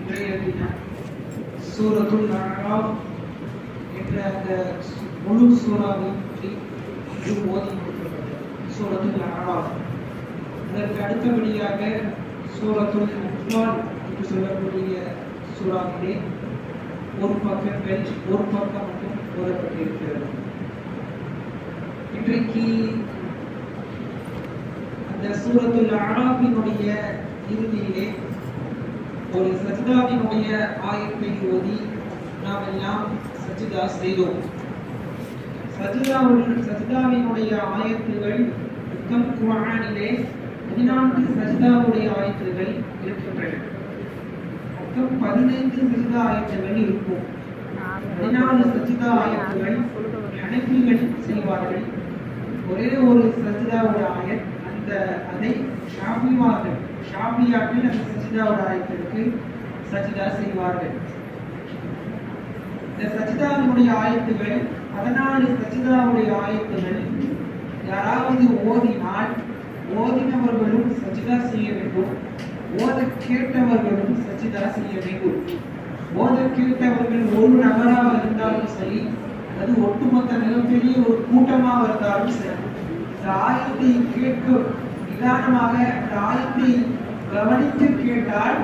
இன்றைய தினம் சூரத்துல் அஅராஃப் என்ற அந்த முழு சூறாவை பற்றி ஓதி முடிக்கப்பட்டது. சூரத்துல் அஅராஃப். அதற்கு அடுத்தபடியாக சூரத்துல் அன்ஃபால் என்று சொல்லக்கூடிய சூறாவிலே ஒரு பக்கம் மட்டும் ஓதப்பட்டிருக்கிறது. இன்றைக்கு அந்த சூரத்துல் அஅராஃபினுடைய இறுதியிலே ஒரு சஜ்தாவினுடைய ஆயத்தை ஓதி நாம் எல்லாம் சஜ்தா செய்தோம். சஜ்தாவினுடைய ஆயத்துகள் மொத்தம் குர்ஆனிலே 14 சஜ்தாவுடைய ஆயத்துகள் இருக்கின்றன. மொத்தம் 15 சஜ்தா ஆயத்துகள் இருக்கும். 14 சஜ்தா ஆயத்துகள் ஹனஃபிகள் செய்வார்கள். ஒரே ஒரு சஜ்தாவுடைய ஆயத் அதை ஷாஃபியாக்கள் அந்த சஜ்தாவுடைய ஆயத்திற்கு சஜ்தா செய்வார்கள். இந்த சஜ்தாவுடைய ஆயத்துகள் 14 சஜ்தாவுடைய ஆயத்துகள் யாராவது ஓதினவர்களும் சஜ்தா செய்ய வேண்டும், ஓத கேட்டவர்களும் சஜ்தா செய்ய வேண்டும். ஓத கேட்டவர்கள் ஒரு நபராக இருந்தாலும் சரி, அது ஒட்டுமொத்த மிகப்பெரிய ஒரு கூட்டமாக இருந்தாலும் சரி, இந்த ஆயத்தை கேட்க நிதானமாக அந்த ஆயத்தை கவனித்து கேட்டால்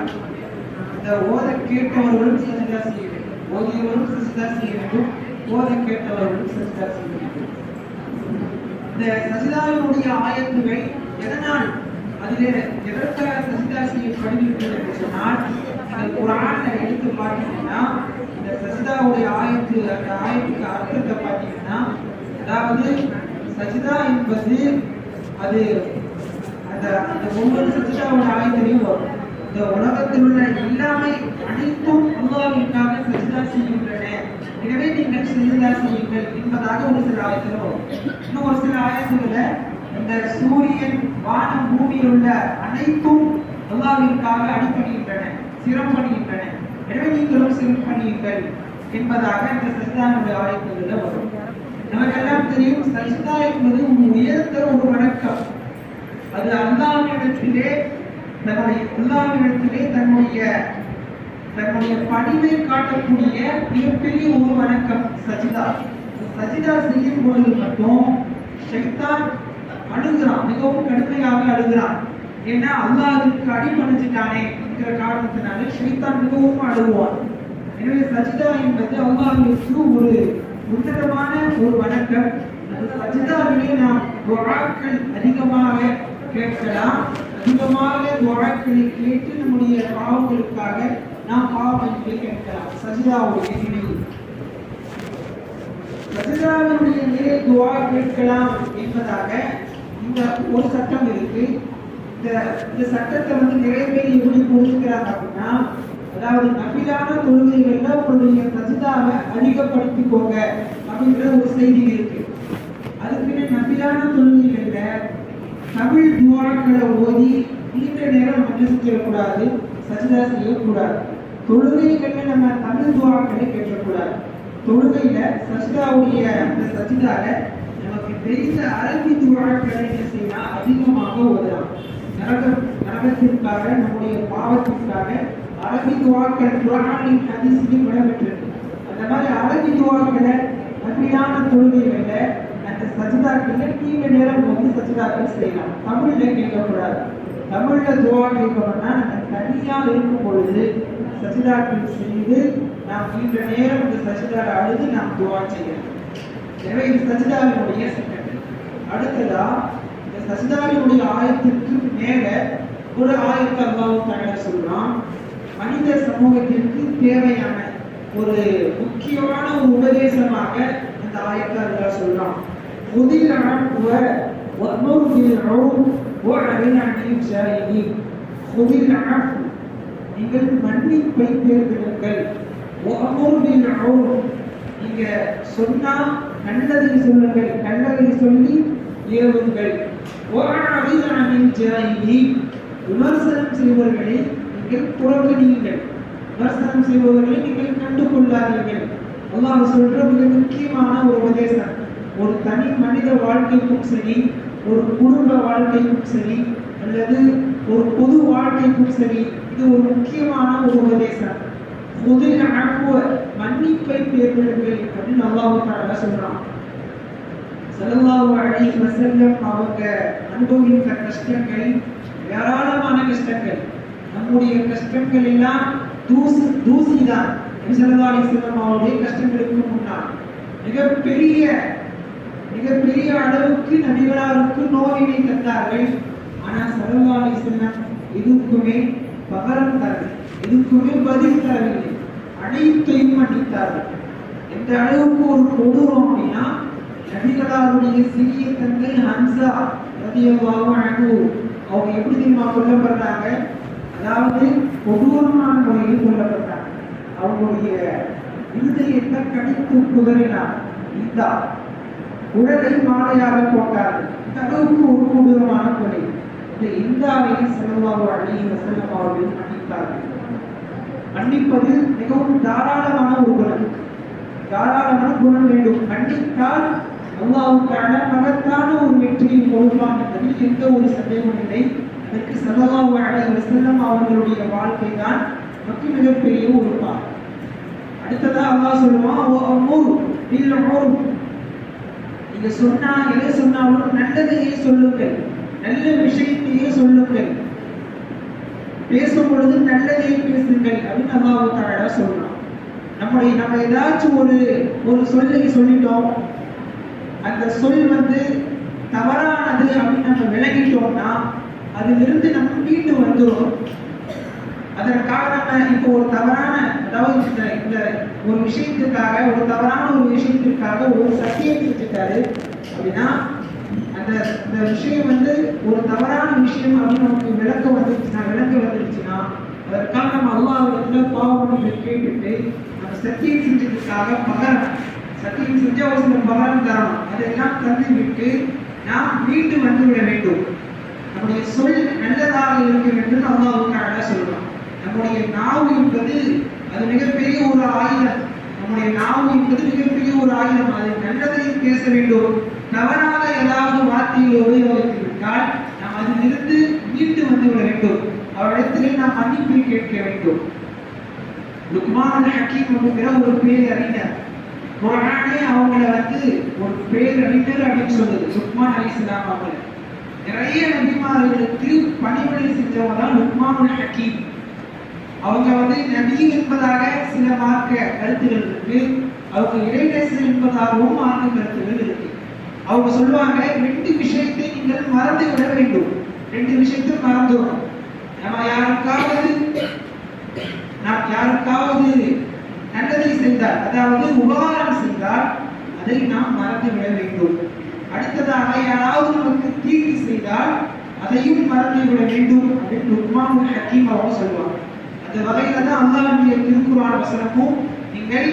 அந்த ஓத கேட்டவர்களும் சஜ்தா செய்ய வேண்டும், ஓதியவரும் சஜ்தா செய்ய வேண்டும், ஓத கேட்டவர்களும் சஜ்தா செய்ய வேண்டும். இந்த சஜ்தாவினுடைய ஆயத்துகள் எதனால் எதற்காக சஜ்தா செய்யப்படுகிறது என்று சொன்னால், இந்த குர்ஆனை எடுத்து பார்த்தீங்கன்னா இந்த சஜ்தாவுடைய ஆயத்து அந்த ஆயத்துக்கு அர்த்தத்தை பார்த்தீங்கன்னா, அதாவது சஜ்தா என்பது அது அந்த ஒவ்வொரு சஜ்தாவுடைய ஆயத்திலையும் வரும். இந்த உலகத்தில் உள்ள எல்லாமே அனைத்தும் அல்லாஹ்விற்காக சஜ்தா செய்கின்றன, எனவே நீங்கள் சஜ்தா செய்யுங்கள் என்பதாக ஒரு சில ஆயத்தில் வரும். இன்னும் ஒரு சில ஆயத்துகள இந்த சூரியன் வானம் பூமியில் உள்ள அனைத்தும் அல்லாஹ்விற்காக அடிபணிகின்றன, சிரமப்படுகின்றன, எனவே நீங்களும் சிரமப்படுங்கள் என்பதாக இந்த சஜ்தாவுடைய ஆயத்துகள வரும். நமக்கெல்லாம் தெரியும், சஜ்தா என்பது உயர்ந்த ஒரு வணக்கம். அது அல்லாஹ்விடத்திலே தன்னுடைய பணிவை காட்டக்கூடிய மிகப்பெரிய ஒரு வணக்கம் சஜ்தா. சஜ்தா செய்யும் பொழுது மட்டும் ஷைத்தான் அழுகிறான், மிகவும் கடுமையாக அழுகிறான். ஏன்னா அல்லாஹ்வுக்கு அடிபணிஞ்சிட்டானே என்கிற காரணத்தினால ஷைத்தான் மிகவும் அழுவான். எனவே சஜ்தா என்பது அல்லாஹ்வுக்கு ஒரு உன்னதமான ஒரு வணக்கம். அந்த சஜ்தாவிலே நாம் துஆக்கள் அதிகமாக கேட்கலாம், அதிகமாக துஆக்களை கேட்டு நம்முடைய பாவங்களுக்காக நாம் பாவங்களை கேட்கலாம். சஜ்தாவுடைய நிலையில் சஜ்தாவுடைய நிலை துஆ கேட்கலாம் என்பதாக இந்த ஒரு சட்டம் இருக்கு. இந்த சட்டத்தை நிறைய பேர் எப்படி புரிஞ்சுக்கிறாங்க அப்படின்னா, அதாவது நபிலான தொழுகைகள்ல உங்களுடைய சஜ்தாவை அதிகப்படுத்திக்கோங்க அப்படிங்கிற ஒரு செய்தி இருக்கு. அதுக்கு நபிலான தொழுகைகள்ல தமிழ் துஆக்களை ஓதி நீண்ட நேரம் செல்லக்கூடாது, சஜ்தா செய்யக்கூடாது. தொழுகைகள்ல நம்ம தமிழ் துஆக்களை கேட்கக்கூடாது. தொழுகையில சஜ்தாவுடைய அந்த சஜ்தால நமக்கு தெரிந்த அரபி துஆக்களை என்ன செய்யலாம், அதிகமாக ஓதலாம். நரகத்திற்காக நம்முடைய பாவத்திற்காக அரபி துஆக்கள் குர்ஆனின் ஹதீஸில் இடம்பெற்றிருக்கு. அந்த மாதிரி அரபி துஆக்களை நபிலான தொழுகைகள்ல அந்த சஜ்தாக்களை நீண்ட நேரம் சஜ்தாக்கள் செய்யலாம். தமிழ்ல கேட்கக்கூடாது. தமிழ்ல துஆ கேட்கணும்னா நம்ம தனியாக இருக்கும் பொழுது சஜ்தாக்கள் செய்து நாம் நீண்ட நேரம் இந்த சஜ்தால அழுது நாம் துஆ செய்யலாம். எனவே இந்த சஜ்தாவினுடைய சட்டங்கள். அடுத்ததா இந்த சஜ்தாவினுடைய ஆயத்திற்கு மேல ஒரு ஆயத்தை அல்லாஹ் தஆலா சொல்றான். மனித சமூகத்திற்கு தேவையான ஒரு முக்கியமான ஒரு உபதேசமாக இந்த ஆயத்தை அல்லாஹ் சொல்றான். முதல் ஆயத்துவ வஅமுர் பில் உர்ஃப் வஅரின் அனில் ஜாஹிலீன். முதல் ஆயத்து நீங்கள் மன்னிப்பை தேர்ந்தெடுங்கள். வஅமுர் பில் உர்ஃப் நீங்க சொன்னா நல்லதை சொல்லுங்கள், நல்லதை சொல்லி ஏவுங்கள். வஅரின் அனில் ஜாஹிலீன் விமர்சனம் செய்பவர்களை நீங்கள் புறக்கணியுங்கள், விமர்சனம் செய்பவர்களை நீங்கள் கண்டுகொள்ளாதீர்கள். அல்லாஹ் சொல்ற மிக முக்கியமான ஒரு உபதேசம். ஒரு தனி மனித வாழ்க்கைக்கும் சரி, ஒரு குடும்ப வாழ்க்கைக்கும் சரி, அல்லது ஒரு பொது வாழ்க்கைக்கும் சரி இது ஒரு முக்கியமான ஒரு உபதேசம். முதல் அனுபவ மன்னிப்பை தேர்ந்தெடுங்கள் அப்படின்னு அல்லாஹ் தஆலா சொல்றான். ஸல்லல்லாஹு அலைஹி வஸல்லம் அவங்க அனுபவித்த கஷ்டங்கள் ஏராளமான கஷ்டங்கள். நம்முடைய கஷ்டங்கள் எல்லாம் தூசிதான். நபி ஸல்லல்லாஹு அலைஹி வஸல்லம் அவருடைய கஷ்டங்களுக்கு முன்னால் மிகப்பெரிய அளவுக்கு நபிகளாருக்கு நோயினை தந்தார்கள். ஆனால் ஸல்லல்லாஹு அலைஹி வஸல்லம் எதுக்குமே பகரம் தரவில்லை, எதுக்குமே பதில் தரவில்லை, அனைத்தையும் மன்னித்தார்கள். எந்த அளவுக்கு ஒரு கொடூரம் அப்படின்னா, நபிகளாருடைய சிறிய தந்தை ஹம்சா ரலியல்லாஹு அன்ஹு அவங்க எப்படி தெரியுமா கொல்லப்படுறாங்க? அதாவது கொடூரமான முறையில் கொல்லப்பட்டாங்க. அவங்களுடைய இருதயத்தை கடித்து குதறினார். இந்த உடலை மாலையாக போட்டார்கள். இந்த அளவுக்கு ஒரு கொடூரமான கொலை. இந்த இந்தாவை ஸல்லல்லாஹு அலைஹி வஸல்லம் அவர்கள் மன்னித்தார்கள். மன்னிப்பது மிகவும் தாராளமான ஒரு குணம், தாராளமான குணம் வேண்டும். மன்னித்தால் அல்லாஹ் தஆலா மகத்தான ஒரு வெற்றியை கொடுப்பான் என்பதில் எந்த ஒரு சந்தேகமும் இல்லை. அதற்கு ஸல்லல்லாஹு அலைஹி வஸல்லம் அவர்களுடைய வாழ்க்கை தான் நமக்கு மிகப்பெரிய ஒரு பாடம். அடுத்ததா அல்லாஹ் சொல்லுவான், நீங்க சொன்னா எதை சொன்னாலும் நல்லதையே சொல்லுங்கள், நல்ல விஷயத்தையே சொல்லுங்கள், பேசும் பொழுது நல்லதையே பேசுங்கள் அப்படின்னு அல்லாஹ் தஆலா சொல்றான். நம்ம ஏதாச்சும் ஒரு சொல்லை சொல்லிட்டோம், அந்த சொல் தவறானது அப்படின்னு நம்ம விலகிட்டோம்னா அதிலிருந்து நம்ம மீண்டு வந்துடும். அதற்காக நம்ம இப்போ ஒரு தவறான, அதாவது இந்த ஒரு விஷயத்துக்காக, ஒரு தவறான ஒரு விஷயத்திற்காக ஒரு சத்தியம் செஞ்சுட்டாரு அப்படின்னா, அந்த விஷயம் ஒரு தவறான விஷயம் அப்படின்னு நமக்கு விளங்க வந்துருச்சுன்னா அதற்காக நம்ம அல்லாஹ்விடத்துல பாவம் கேட்டுட்டு நம்ம சத்தியம் செஞ்சதுக்காக பகரம், சத்தியம் செஞ்ச ஒரு சில பகரம் தரணும், அதையெல்லாம் தந்து விட்டு நாம் மீண்டு வந்து விட வேண்டும். நம்முடைய சொல் நல்லதாக இருக்கும் என்று அல்லாஹ் தஆலா சொல்றான். நம்முடைய நாவு என்பது அது மிகப்பெரிய ஒரு ஆயுதம். நம்முடைய நாவு என்பது மிகப்பெரிய ஒரு ஆயுதம். அதை நல்லதை பேச வேண்டும். தவறாக ஏதாவது வார்த்தையை உபயோகித்து விட்டால் நாம் அதிலிருந்து மீண்டு வந்து விட வேண்டும். அவரிடத்திலே நாம் மன்னிப்பை கேட்க வேண்டும். லுக்மான் ஹக்கீம் என்கிற ஒரு பேரறிஞர், குர்ஆனே அவங்களை ஒரு பேரறிஞர் அப்படின்னு சொல்லுது. லுக்மான் அலைஹிஸ்ஸலாம் அவங்களை நிறைய நபிமார்களுக்கு பணிவிடை செஞ்சவங்க தான் லுக்மான் ஹக்கீம். அவங்க நபி என்பதாக சில மார்க்க கருத்துகள் இருக்கு, அவங்க இறைநேசர் என்பதாகவும் மார்க்க கருத்துகள் இருக்கு. அவங்க சொல்லுவாங்க, 2 விஷயத்தை நீங்கள் மறந்து விட வேண்டும். 2 விஷயத்தை மறந்துடும். நாம் யாருக்காவது நல்லதை செய்தால், அதாவது உபகாரம் செய்தால் அதை நாம் மறந்து விட வேண்டும். அடுத்ததாக யாராவது நமக்கு தீங்கு செய்தால் அதையும் மறந்து விட வேண்டும் அப்படின்னு லுக்மான் ஹக்கீம் அவங்க சொல்லுவாங்க. அந்த வகையில தான் அல்லாஹ்வுடைய திருக்குர்ஆன் வசனமும், நீங்கள்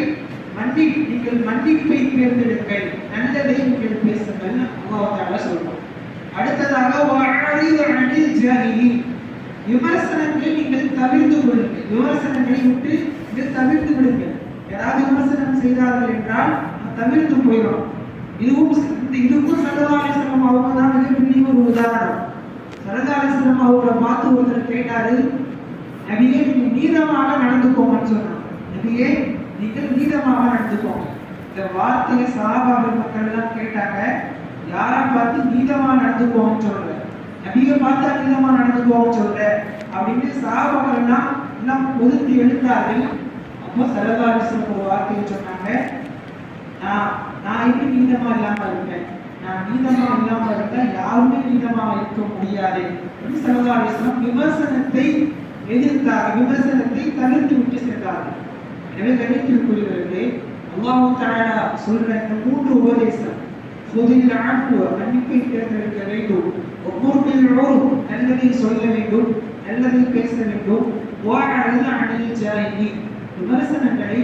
மன்னிப்பை தேர்ந்தெடுங்கள், நல்லதை நீங்கள் பேசுங்கள் அல்லாஹ் தஆலா சொல்றான். அடுத்ததாக வஅரிது அனில் ஜாஹிலீன், விமர்சனங்களை நீங்கள் தவிர்த்து கொள்ளுங்கள். விமர்சனங்களை விட்டு நீங்கள் தவிர்த்து விடுங்கள். யாராவது விமர்சனம் செய்தார்கள் என்றால் தவிர்த்து போயிடும். இதுக்கும் ஸல்லல்லாஹு அலைஹி வஸல்லம் அவங்க தான் மிகப்பெரிய ஒரு உதாரணம். ஸல்லல்லாஹு அலைஹி வஸல்லம் அவரை பார்த்து ஒருத்தர் கேட்டாரு, நபியே நீங்க நீதமாக நடந்துக்கோங்கன்னு சொன்னாங்க. நபியே நீங்கள் நீதமாக நடந்துக்கோங்க. இந்த வார்த்தையை சஹாபாக்கள் மக்கள் எல்லாம் கேட்டாங்க, யாரை பார்த்து நீதமா நடந்துக்கோங்கன்னு சொல்ற, நபியை பார்த்தா நீதமா நடந்துக்கோங்கன்னு சொல்ற அப்படின்னு சஹாபாக்கள் எல்லாம் ஒதுக்கி எழுத்தார்கள். அப்போ ஸல்லல்லாஹு அலைஹி வஸல்லம் ஒரு வார்த்தையை சொன்னாங்க, நான் எப்படி நீதமா இல்லாம இருக்கேன், நான் நீதமா இல்லாம இருந்தா யாருமே நீதமா இருக்க முடியாது. ஸல்லல்லாஹு அலைஹி வஸல்லம் விமர்சனத்தை எதிர்த்தார்கள், விமர்சனத்தை தவிர்த்து விட்டு சென்றார்கள். எனவே கணித்திருக்கிறவர்களே, அல்லாஹ் தஆலா சொல்ற இந்த 3 உபதேசம், ஃபுதில் அஃப்வ மன்னிப்பை தேர்ந்தெடுக்க வேண்டும், வகுர் பில் உர்ஃப் நல்லதை சொல்ல வேண்டும், நல்லதை பேச வேண்டும், வஅரிது அனில் ஜாஹிலீன் விமர்சனங்களை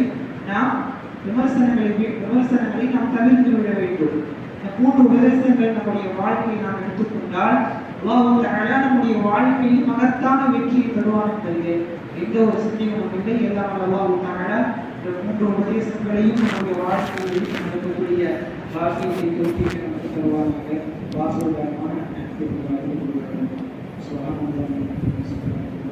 நாம் தவிர்த்து விட வேண்டும். இந்த 3 உபதேசங்கள் நம்முடைய வாழ்க்கையை நாம் எடுத்துக்கொண்டால் அல்லாஹ் தஆலா நம்முடைய வாழ்க்கையில் மகத்தான வெற்றியை தருவான் என்பதிலே எந்த ஒரு சந்தேகமும் இல்லை. எல்லாம் அல்லாஹ் தஆலா இந்த 3 உபதேசங்களையும் நம்முடைய வாழ்க்கையில் நடக்கக்கூடிய பாக்கியத்தை நமக்கு தருவாங்க. வாசல் சுகாதாரம்